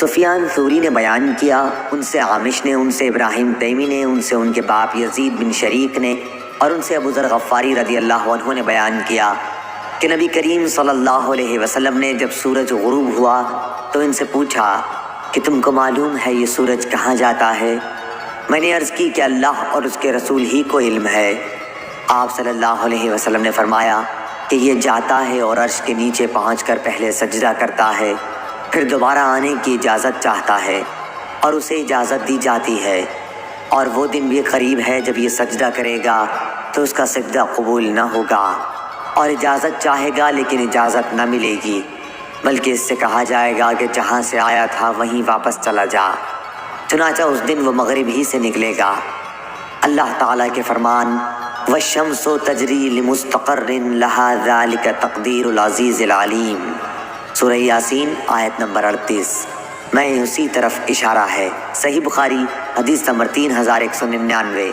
سفیان ثوری نے بیان کیا، ان سے عامش نے، ان سے ابراہیم تیمی نے، ان سے ان کے باپ یزید بن شریک نے، اور ان سے ابو ذر غفاری رضی اللہ عنہ نے بیان کیا کہ نبی کریم صلی اللہ علیہ وسلم نے جب سورج غروب ہوا تو ان سے پوچھا کہ تم کو معلوم ہے یہ سورج کہاں جاتا ہے؟ میں نے عرض کی کہ اللہ اور اس کے رسول ہی کو علم ہے۔ آپ صلی اللہ علیہ وسلم نے فرمایا کہ یہ جاتا ہے اور عرش کے نیچے پہنچ کر پہلے سجدہ کرتا ہے، پھر دوبارہ آنے کی اجازت چاہتا ہے اور اسے اجازت دی جاتی ہے، اور وہ دن بھی قریب ہے جب یہ سجدہ کرے گا تو اس کا سجدہ قبول نہ ہوگا، اور اجازت چاہے گا لیکن اجازت نہ ملے گی، بلکہ اس سے کہا جائے گا کہ جہاں سے آیا تھا وہیں واپس چلا جا۔ چنانچہ اس دن وہ مغرب ہی سے نکلے گا۔ اللہ تعالیٰ کے فرمان وَالشَّمْسُ تَجْرِي لِمُسْتَقَرٍّ لَهَا ذَلِكَ تَقْدِيرُ الْعَزِيزِ الْعَلِيمِ، سورہ یاسین آیت نمبر 38 میں اسی طرف اشارہ ہے۔ صحیح بخاری حدیث نمبر 3199۔